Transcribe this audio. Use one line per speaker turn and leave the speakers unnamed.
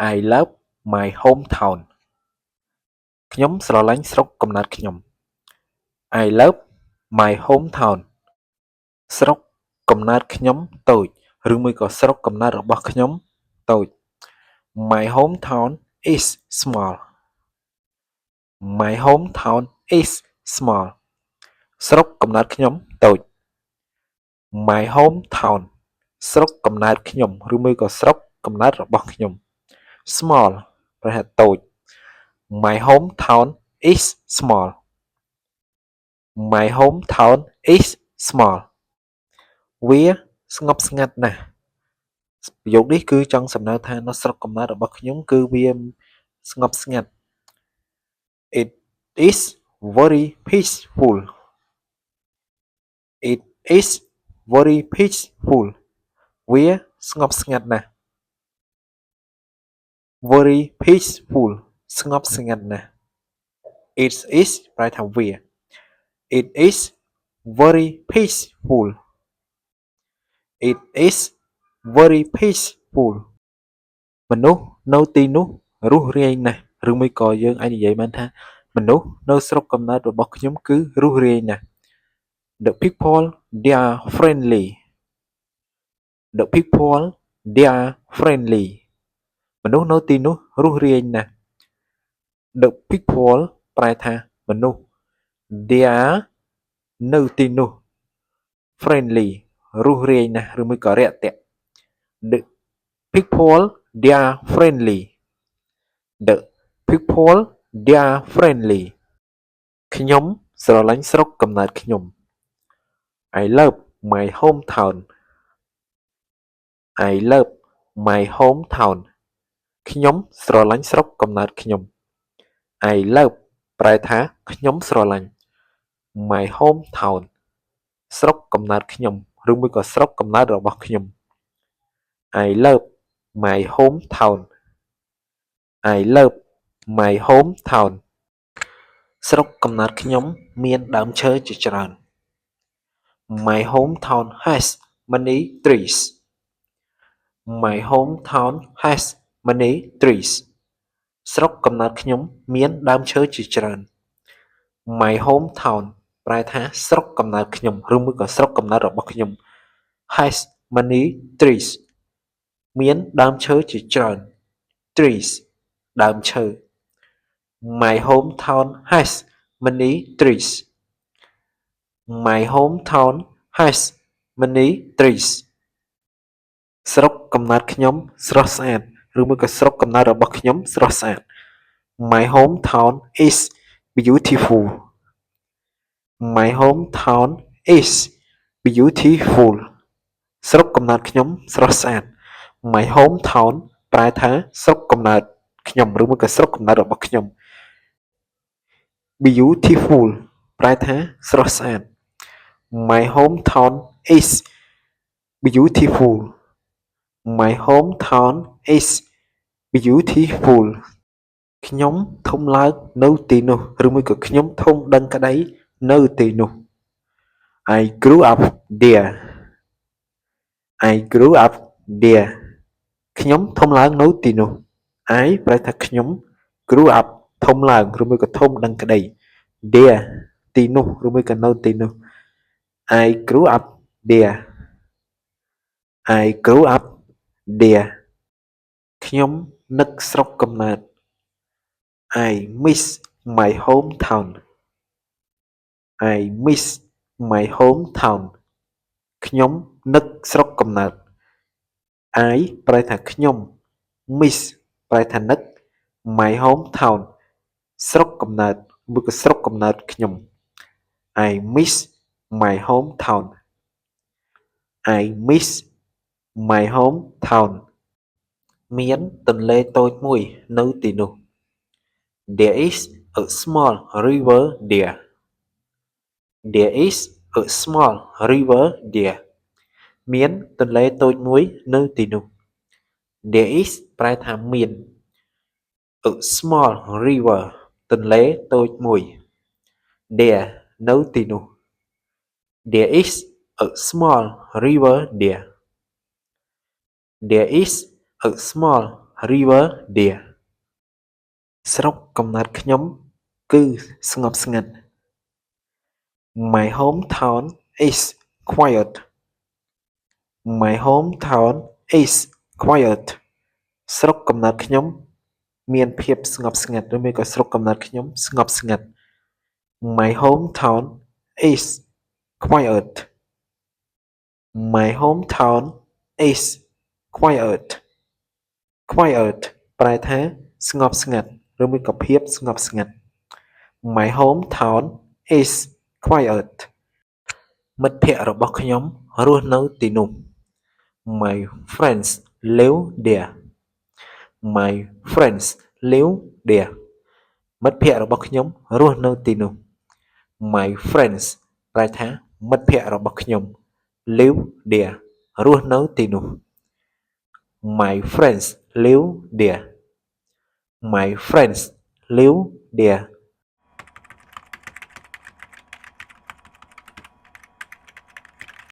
I love my hometown ខ្ញុំស្រឡាញ់ស្រុកកំណើតខ្ញុំ I love my hometown ស្រុកកំណើតខ្ញុំតូចឬមួយក៏ស្រុកកំណើតរបស់ខ្ញុំតូច My hometown is small My hometown is small ស្រុកកំណើតខ្ញុំតូច My hometown ស្រុកកំណើតខ្ញុំឬមួយក៏ស្រុកកំណើតរបស់ខ្ញុំ Small ប្រហែលតូច My hometown is small My hometown is small វាស្ងប់ស្ងាត់ណាស់ប្រយោគនេះគឺចង់សំដៅថានៅស្រុកកំណើតរបស់ខ្ញុំគឺវាស្ងប់ស្ងាត់ It is very peaceful It is very peaceful វាស្ងប់ស្ងាត់ណាស់ Very peaceful ស្ងប់ស្ងាត់ណាស់ It is ប្រែថាវា It is very peaceful It is very peaceful មនុស្សនៅទីនោះរស់រាយណាស់ឬមួយក៏យើងអាចនិយាយបានថាមនុស្សនៅស្រុកកំណើតរបស់ខ្ញុំគឺរស់រាយណាស់ The people they are friendly The people they are friendly មនុស្សនៅទីនោះរស់រាយណាស់ The people ប្រែថាមនុស្ស they are នៅទីនោះ friendly រស់រាយណាស់ឬមួយក៏រាក់ទាក់ The people they are friendly The people they are friendly ខ្ញុំស្រឡាញ់ស្រុកកំណើតខ្ញុំ I love my hometown I love my hometown ខ្ញុំស្រឡាញ់ស្រុកកំណើតខ្ញុំ I love ប្រែថាខ្ញុំស្រឡាញ់ my hometown ស្រុកកំណើតខ្ញុំឬមួយក៏ស្រុកកំណើតរបស់ខ្ញុំ I love my hometown I love my hometown ស្រុកកំណើតខ្ញុំមានដើមឈើជាច្រើន My hometown has many trees My hometown has many trees ស្រុកកំណើតខ្ញុំមានដើមឈើជាច្រើន My hometown ប្រែថាស្រុកកំណើតខ្ញុំឬមួយក៏ស្រុកកំណើតរបស់ខ្ញុំ has many trees មានដើមឈើជាច្រើន trees ដើមឈើ My hometown has many trees My hometown has many trees ស្រុកកំណើតខ្ញុំស្រស់ស្អាតឬមួយក៏ស្រុកកំណើតរបស់ខ្ញុំស្រស់ស្អាត My hometown is beautiful My hometown is beautiful ស្រុកកំណើតខ្ញុំស្រស់ស្អាត My hometown ប្រែថាស្រុកកំណើតខ្ញុំឬមួយក៏ស្រុកកំណើតរបស់ខ្ញុំ Beautiful ប្រែថាស្រស់ស្អាត My hometown is beautiful My hometown is beautiful ខ្ញុំធំឡើងនៅទីនោះឬមួយក៏ខ្ញុំធំដឹងក្តីនៅទីនោះ I grew up there I grew up there ខ្ញុំធំឡើងនៅទីនោះ I ប្រែថាខ្ញុំ grew up ធំឡើងឬមួយក៏ធំដឹងក្តី there ទីនោះឬមួយក៏នៅទីនោះ I grew up there I grew up there ខ្ញុំនឹកស្រុកកំណើត I miss my hometown I miss my hometown ខ្ញុំនឹកស្រុកកំណើត I ប្រែថាខ្ញុំ miss ប្រែថានឹក my hometown ស្រុកកំណើតឬក៏ស្រុកកំណើតខ្ញុំ I miss my hometown I miss my hometown មានទន្លេតូចមួយនៅទីនោះ There is a small river there There is a small river there មានទន្លេតូចមួយនៅទីនោះ There is ប្រែថាមាន a small river ទន្លេតូចមួយ There នៅទីនោះ There is a small river there There is a small river there ស្រុកកំណើតខ្ញុំគឺស្ងប់ស្ងាត់ My hometown is quiet My hometown is quiet ស្រុកកំណើតខ្ញុំមានភាពស្ងប់ស្ងាត់ឬមួយក៏ស្រុកកំណើតខ្ញុំស្ងប់ស្ងាត់ My hometown is quiet My hometown is quiet quiet ប្រែថាស្ងប់ស្ងាត់ឬមួយក៏ភាពស្ងប់ស្ងាត់ My hometown is quiet មិត្តភ័ក្តិរបស់ខ្ញុំរស់នៅទីនោះ My friends live there My friends live there មិត្តភ័ក្តិរបស់ខ្ញុំរស់នៅទីនោះ My friends ប្រែថាមិត្តភ័ក្តិរបស់ខ្ញុំ live there រស់នៅទីនោះ My friends live there My friends live there